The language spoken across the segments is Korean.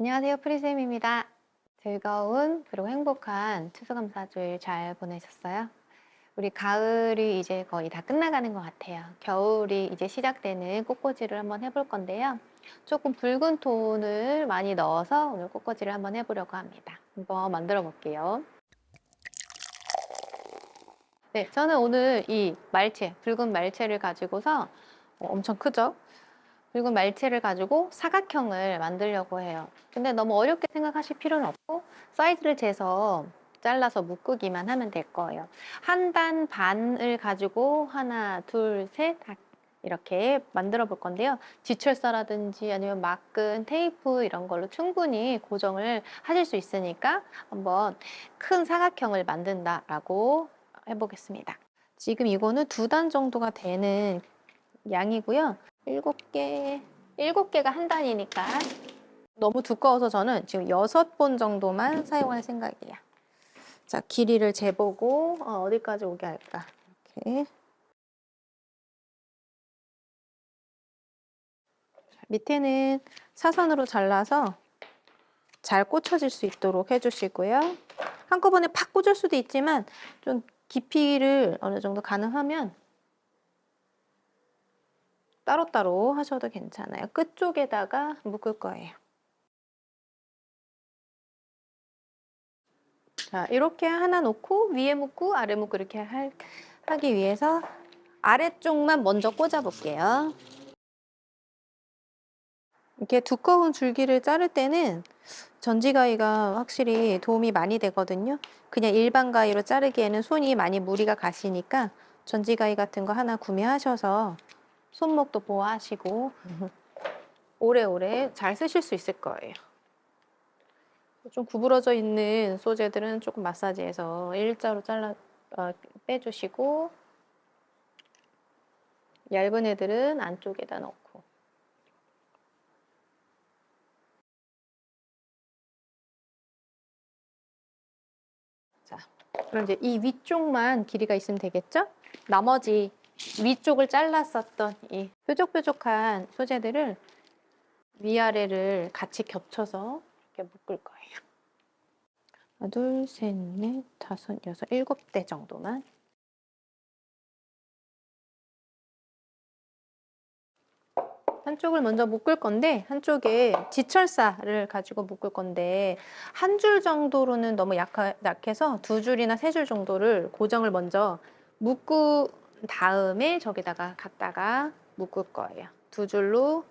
안녕하세요. 프리쌤입니다. 즐거운 그리고 행복한 추수감사절 잘 보내셨어요? 우리 가을이 이제 거의 다 끝나가는 것 같아요. 겨울이 이제 시작되는 꽃꽂이를 한번 해볼 건데요. 조금 붉은 톤을 많이 넣어서 오늘 꽃꽂이를 한번 해보려고 합니다. 한번 만들어 볼게요. 네, 저는 오늘 이 말채, 붉은 말채를 가지고서 엄청 크죠? 붉은 말채를 가지고 사각형을 만들려고 해요. 근데 너무 어렵게 생각하실 필요는 없고 사이즈를 재서 잘라서 묶기만 하면 될 거예요. 한 단 반을 가지고 하나, 둘, 셋 이렇게 만들어 볼 건데요. 지철사라든지 아니면 막근, 테이프 이런 걸로 충분히 고정을 하실 수 있으니까 한번 큰 사각형을 만든다라고 해보겠습니다. 지금 이거는 2단 정도가 되는 양이고요. 7개, 7개가 한 단이니까 너무 두꺼워서 저는 지금 6번 정도만 사용할 생각이에요. 자, 길이를 재보고 어디까지 오게 할까? 이렇게 밑에는 사선으로 잘라서 잘 꽂혀질 수 있도록 해주시고요. 한꺼번에 팍 꽂을 수도 있지만 좀 깊이를 어느 정도 가능하면 따로따로 하셔도 괜찮아요. 끝쪽에다가 묶을 거예요. 자, 이렇게 하나 놓고 위에 묶고 아래 묶고 이렇게 하기 위해서 아래쪽만 먼저 꽂아 볼게요. 이렇게 두꺼운 줄기를 자를 때는 전지가위가 확실히 도움이 많이 되거든요. 그냥 일반 가위로 자르기에는 손이 많이 무리가 가시니까 전지가위 같은 거 하나 구매하셔서 손목도 보호하시고 오래오래 잘 쓰실 수 있을 거예요. 좀 구부러져 있는 소재들은 조금 마사지해서 일자로 빼주시고 얇은 애들은 안쪽에다 넣고. 자, 그럼 이제 이 위쪽만 길이가 있으면 되겠죠? 나머지 위쪽을 잘랐었던 이 뾰족뾰족한 소재들을 위아래를 같이 겹쳐서 이렇게 묶을 거예요. 하나, 둘, 셋, 넷, 다섯, 여섯, 7대 정도만. 한쪽을 먼저 묶을 건데 한쪽에 지철사를 가지고 묶을 건데 한 줄 정도로는 너무 약해서 2줄이나 3줄 정도를 고정을 먼저 묶은 다음에 저기다가 갖다가 묶을 거예요. 2줄로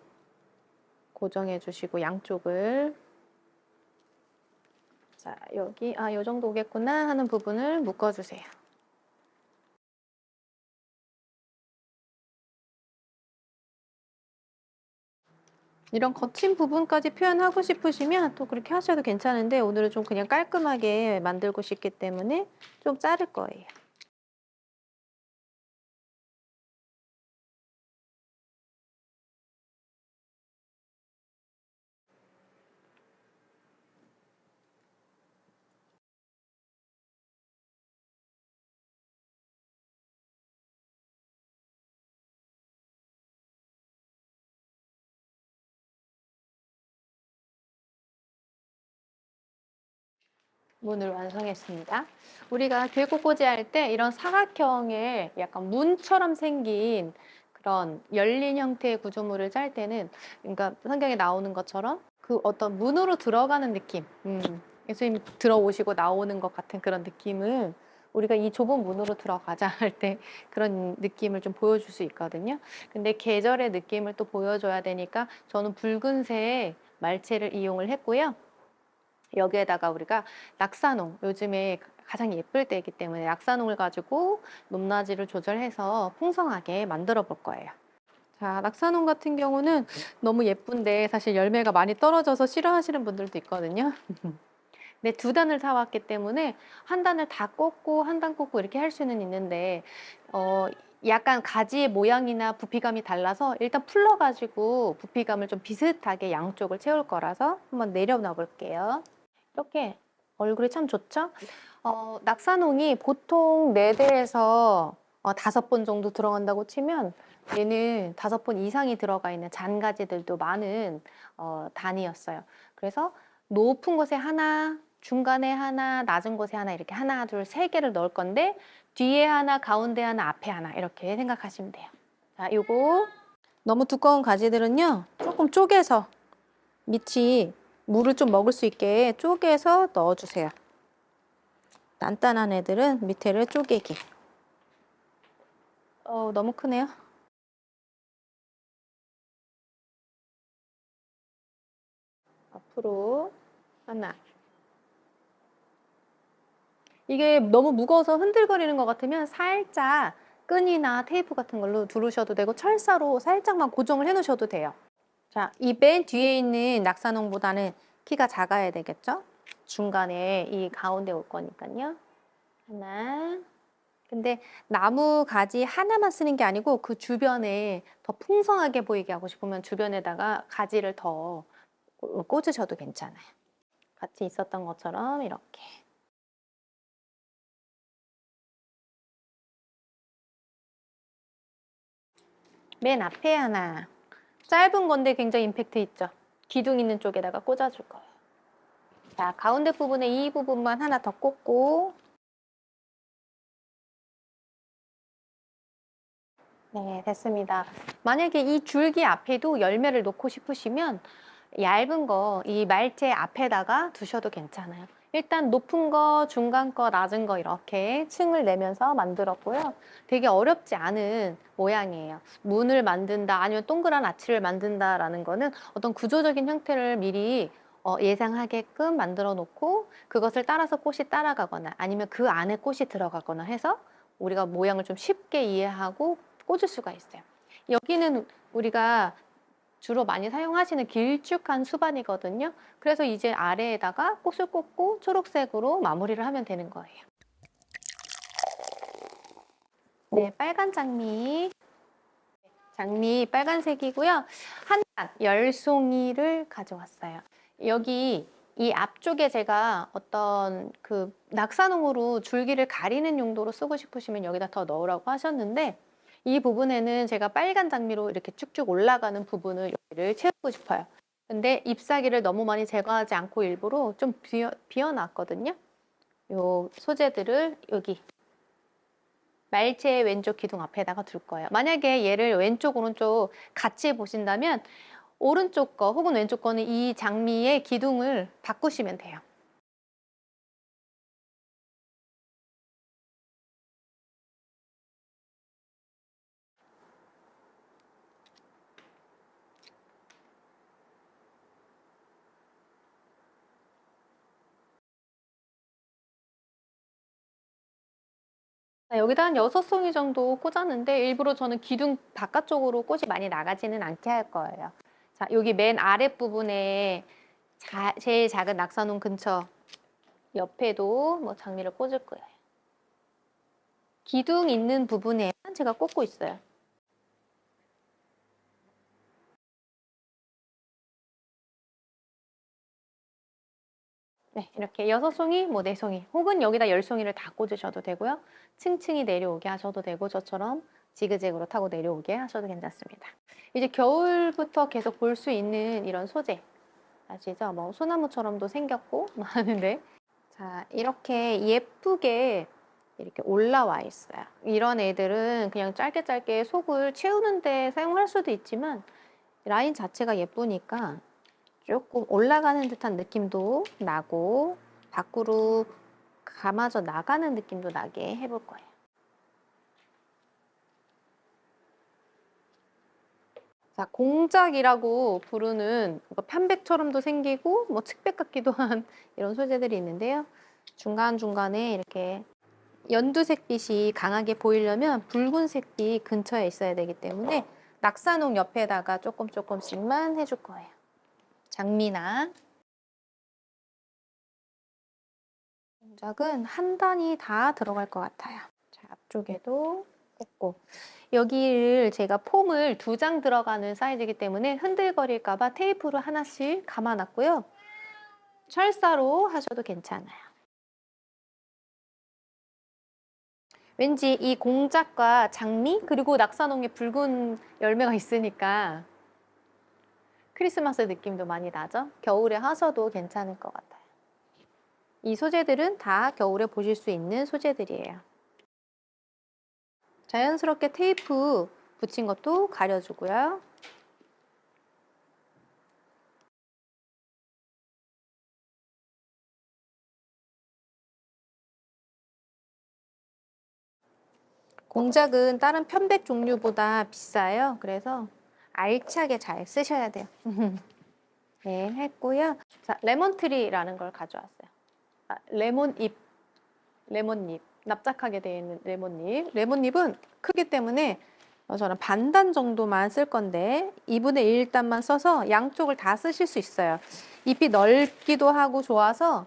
고정해 주시고 양쪽을 자 여기 요 정도 오겠구나 하는 부분을 묶어 주세요. 이런 거친 부분까지 표현하고 싶으시면 또 그렇게 하셔도 괜찮은데 오늘은 좀 그냥 깔끔하게 만들고 싶기 때문에 좀 자를 거예요. 문을 완성했습니다. 우리가 길꽃꽂이 할 때 이런 사각형의 약간 문처럼 생긴 그런 열린 형태의 구조물을 짤 때는 그러니까 성경에 나오는 것처럼 그 어떤 문으로 들어가는 느낌 예수님 들어오시고 나오는 것 같은 그런 느낌을 우리가 이 좁은 문으로 들어가자 할 때 그런 느낌을 좀 보여줄 수 있거든요. 근데 계절의 느낌을 또 보여줘야 되니까 저는 붉은색 말채를 이용을 했고요. 여기에다가 우리가 낙사농, 요즘에 가장 예쁠 때이기 때문에 낙사농을 가지고 높낮이를 조절해서 풍성하게 만들어 볼 거예요. 자, 낙사농 같은 경우는 너무 예쁜데 사실 열매가 많이 떨어져서 싫어하시는 분들도 있거든요. 근데 2단을 사왔기 때문에 한 단을 다 꽂고 한 단 꽂고 이렇게 할 수는 있는데 약간 가지의 모양이나 부피감이 달라서 일단 풀러가지고 부피감을 좀 비슷하게 양쪽을 채울 거라서 한번 내려놔 볼게요. 이렇게 얼굴이 참 좋죠? 낙사농이 보통 4대에서 5번 정도 들어간다고 치면 얘는 5번 이상이 들어가 있는 잔가지들도 많은 단이었어요. 그래서 높은 곳에 하나, 중간에 하나, 낮은 곳에 하나 이렇게 하나, 둘, 세 개를 넣을 건데 뒤에 하나, 가운데 하나, 앞에 하나 이렇게 생각하시면 돼요. 자, 요거 너무 두꺼운 가지들은요. 조금 쪼개서 밑이 물을 좀 먹을 수 있게 쪼개서 넣어주세요. 단단한 애들은 밑에를 쪼개기. 너무 크네요. 앞으로 하나. 이게 너무 무거워서 흔들거리는 것 같으면 살짝 끈이나 테이프 같은 걸로 두르셔도 되고 철사로 살짝만 고정을 해 놓으셔도 돼요. 자, 이 맨 뒤에 있는 낙사농보다는 키가 작아야 되겠죠? 중간에 이 가운데 올 거니까요. 하나. 근데 나무 가지 하나만 쓰는 게 아니고 그 주변에 더 풍성하게 보이게 하고 싶으면 주변에다가 가지를 더 꽂으셔도 괜찮아요. 같이 있었던 것처럼 이렇게. 맨 앞에 하나. 짧은 건데 굉장히 임팩트 있죠? 기둥 있는 쪽에다가 꽂아줄 거예요. 자, 가운데 부분에 이 부분만 하나 더 꽂고. 네, 됐습니다. 만약에 이 줄기 앞에도 열매를 놓고 싶으시면 얇은 거, 이 말재 앞에다가 두셔도 괜찮아요. 일단 높은 거, 중간 거, 낮은 거 이렇게 층을 내면서 만들었고요. 되게 어렵지 않은 모양이에요. 문을 만든다, 아니면 동그란 아치를 만든다라는 거는 어떤 구조적인 형태를 미리 예상하게끔 만들어 놓고 그것을 따라서 꽃이 따라가거나 아니면 그 안에 꽃이 들어가거나 해서 우리가 모양을 좀 쉽게 이해하고 꽂을 수가 있어요. 여기는 우리가 주로 많이 사용하시는 길쭉한 수반이거든요. 그래서 이제 아래에다가 꽃을 꽂고 초록색으로 마무리를 하면 되는 거예요. 네, 빨간 장미. 장미 빨간색이고요. 한 단, 10송이를 가져왔어요. 여기 이 앞쪽에 제가 어떤 그 낙사농으로 줄기를 가리는 용도로 쓰고 싶으시면 여기다 더 넣으라고 하셨는데 이 부분에는 제가 빨간 장미로 이렇게 쭉쭉 올라가는 부분을 여기를 채우고 싶어요. 근데 잎사귀를 너무 많이 제거하지 않고 일부러 좀 비워놨거든요. 요 소재들을 여기 말체 왼쪽 기둥 앞에다가 둘 거예요. 만약에 얘를 왼쪽, 오른쪽 같이 보신다면 오른쪽 거 혹은 왼쪽 거는 이 장미의 기둥을 바꾸시면 돼요. 여기다 한 6송이 정도 꽂았는데 일부러 저는 기둥 바깥쪽으로 꽃이 많이 나가지는 않게 할 거예요. 자, 여기 맨 아랫부분에 제일 작은 낙사농 근처 옆에도 뭐 장미를 꽂을 거예요. 기둥 있는 부분에만 제가 꽂고 있어요. 네, 이렇게 6송이, 뭐 4송이, 혹은 여기다 10송이를 다 꽂으셔도 되고요. 층층이 내려오게 하셔도 되고 저처럼 지그재그로 타고 내려오게 하셔도 괜찮습니다. 이제 겨울부터 계속 볼 수 있는 이런 소재 아시죠? 뭐 소나무처럼도 생겼고 하는데 자, 이렇게 예쁘게 이렇게 올라와 있어요. 이런 애들은 그냥 짧게 짧게 속을 채우는데 사용할 수도 있지만 라인 자체가 예쁘니까 조금 올라가는 듯한 느낌도 나고 밖으로 감아져 나가는 느낌도 나게 해볼 거예요. 자, 공작이라고 부르는 편백처럼도 생기고 뭐 측백 같기도 한 이런 소재들이 있는데요. 중간중간에 이렇게 연두색빛이 강하게 보이려면 붉은색이 근처에 있어야 되기 때문에 낙사농 옆에다가 조금씩만 해줄 거예요. 장미나 동작은 한 단이 다 들어갈 것 같아요. 자, 앞쪽에도 꽂고 여기를 제가 폼을 2장 들어가는 사이즈이기 때문에 흔들거릴까 봐 테이프로 하나씩 감아놨고요. 철사로 하셔도 괜찮아요. 왠지 이 공작과 장미 그리고 낙사농에 붉은 열매가 있으니까 크리스마스 느낌도 많이 나죠? 겨울에 하셔도 괜찮을 것 같아요. 이 소재들은 다 겨울에 보실 수 있는 소재들이에요. 자연스럽게 테이프 붙인 것도 가려주고요. 공작은 다른 편백 종류보다 비싸요. 그래서 알차게 잘 쓰셔야 돼요. 네, 했고요. 자, 레몬트리라는 걸 가져왔어요. 아, 레몬잎. 납작하게 되어 있는 레몬잎. 레몬잎은 크기 때문에 저는 반단 정도만 쓸 건데 2분의 1단만 써서 양쪽을 다 쓰실 수 있어요. 잎이 넓기도 하고 좋아서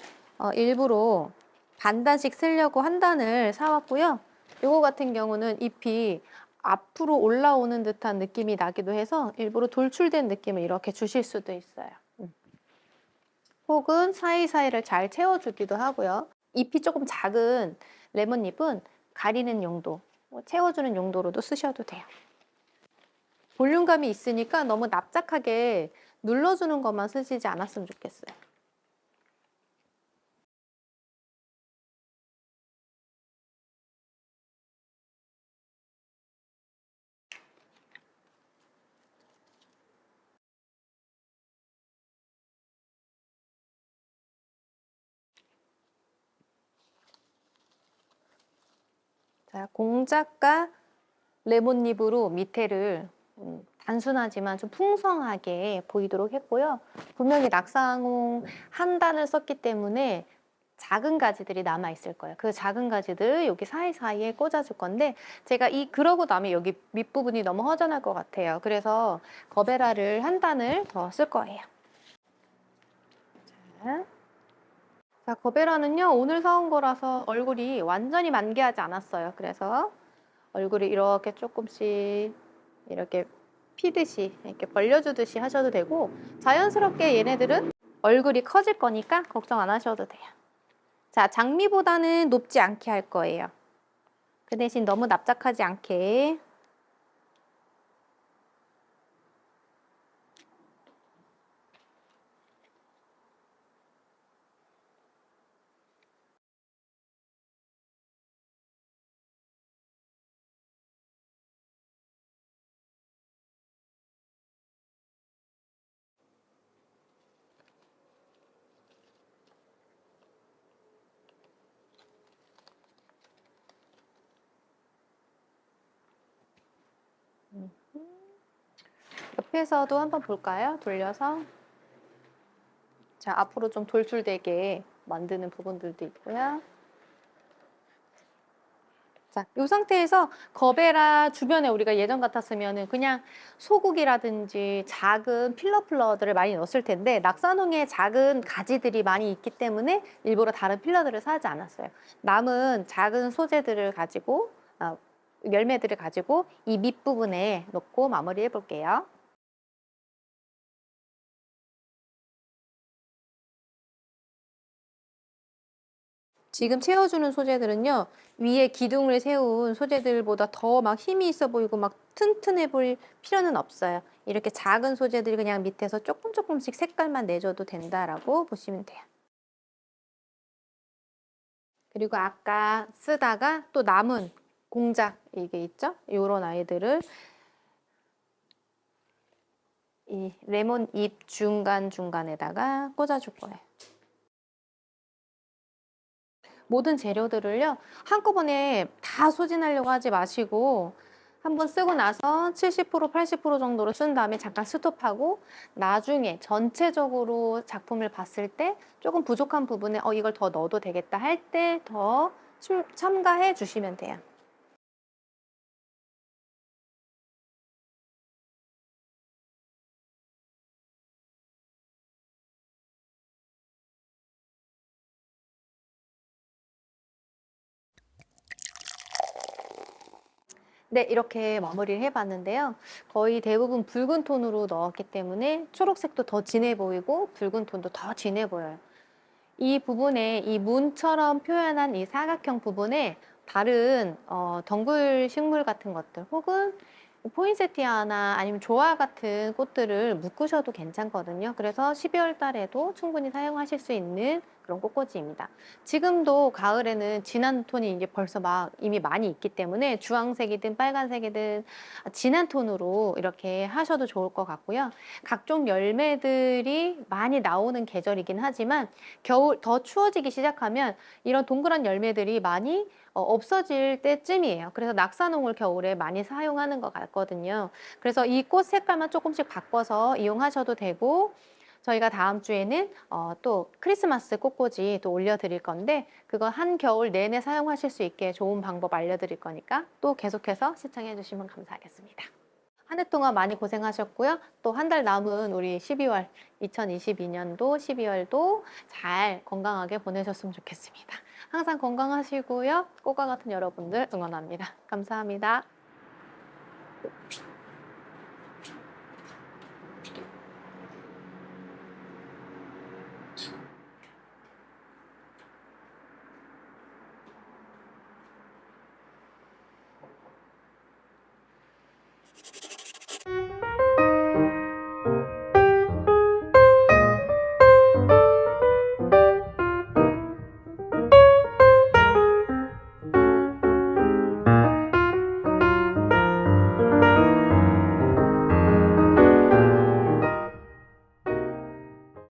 일부러 반단씩 쓰려고 한 단을 사왔고요. 요거 같은 경우는 잎이 앞으로 올라오는 듯한 느낌이 나기도 해서 일부러 돌출된 느낌을 이렇게 주실 수도 있어요. 혹은 사이사이를 잘 채워주기도 하고요. 잎이 조금 작은 레몬잎은 가리는 용도, 채워주는 용도로도 쓰셔도 돼요. 볼륨감이 있으니까 너무 납작하게 눌러주는 것만 쓰시지 않았으면 좋겠어요. 자, 공작과 레몬잎으로 밑에를 단순하지만 좀 풍성하게 보이도록 했고요. 분명히 낙상홍 한 단을 썼기 때문에 작은 가지들이 남아 있을 거예요. 그 작은 가지들 여기 사이사이에 꽂아줄 건데 제가 그러고 나면 여기 밑부분이 너무 허전할 것 같아요. 그래서 거베라를 한 단을 더 쓸 거예요. 자, 거베라는요 오늘 사온 거라서 얼굴이 완전히 만개하지 않았어요. 그래서 얼굴이 이렇게 조금씩 이렇게 피듯이 이렇게 벌려주듯이 하셔도 되고 자연스럽게 얘네들은 얼굴이 커질 거니까 걱정 안 하셔도 돼요. 자, 장미보다는 높지 않게 할 거예요. 그 대신 너무 납작하지 않게. 옆에서도 한번 볼까요? 돌려서. 자, 앞으로 좀 돌출되게 만드는 부분들도 있고요. 자, 이 상태에서 거베라 주변에 우리가 예전 같았으면 그냥 소국이라든지 작은 필러 플러들을 많이 넣었을 텐데 낙산홍에 작은 가지들이 많이 있기 때문에 일부러 다른 필러들을 사지 않았어요. 남은 작은 소재들을 가지고 열매들을 가지고 이 밑부분에 넣고 마무리해 볼게요. 지금 채워주는 소재들은요, 위에 기둥을 세운 소재들보다 더 막 힘이 있어 보이고 막 튼튼해 보일 필요는 없어요. 이렇게 작은 소재들이 그냥 밑에서 조금씩 색깔만 내줘도 된다라고 보시면 돼요. 그리고 아까 쓰다가 또 남은 공작 이게 있죠? 이런 아이들을 이 레몬 잎 중간중간에다가 꽂아줄 거예요. 모든 재료들을요 한꺼번에 다 소진하려고 하지 마시고 한번 쓰고 나서 70% 80% 정도로 쓴 다음에 잠깐 스톱하고 나중에 전체적으로 작품을 봤을 때 조금 부족한 부분에 이걸 더 넣어도 되겠다 할 때 더 첨가해 주시면 돼요. 네, 이렇게 마무리를 해봤는데요. 거의 대부분 붉은 톤으로 넣었기 때문에 초록색도 더 진해 보이고 붉은 톤도 더 진해 보여요. 이 부분에 이 문처럼 표현한 이 사각형 부분에 다른 덩굴 식물 같은 것들 혹은 포인세티아나 아니면 조화 같은 꽃들을 묶으셔도 괜찮거든요. 그래서 12월 달에도 충분히 사용하실 수 있는 그런 꽃꽂이입니다. 지금도 가을에는 진한 톤이 이제 벌써 막 이미 많이 있기 때문에 주황색이든 빨간색이든 진한 톤으로 이렇게 하셔도 좋을 것 같고요. 각종 열매들이 많이 나오는 계절이긴 하지만 겨울 더 추워지기 시작하면 이런 동그란 열매들이 많이 없어질 때쯤이에요. 그래서 낙사농을 겨울에 많이 사용하는 것 같거든요. 그래서 이 꽃 색깔만 조금씩 바꿔서 이용하셔도 되고, 저희가 다음 주에는 또 크리스마스 꽃꽂이 또 올려드릴 건데, 그거 한겨울 내내 사용하실 수 있게 좋은 방법 알려드릴 거니까 또 계속해서 시청해 주시면 감사하겠습니다. 한 해 동안 많이 고생하셨고요. 또 한 달 남은 우리 12월, 2022년도 12월도 잘 건강하게 보내셨으면 좋겠습니다. 항상 건강하시고요. 꽃과 같은 여러분들 응원합니다. 감사합니다.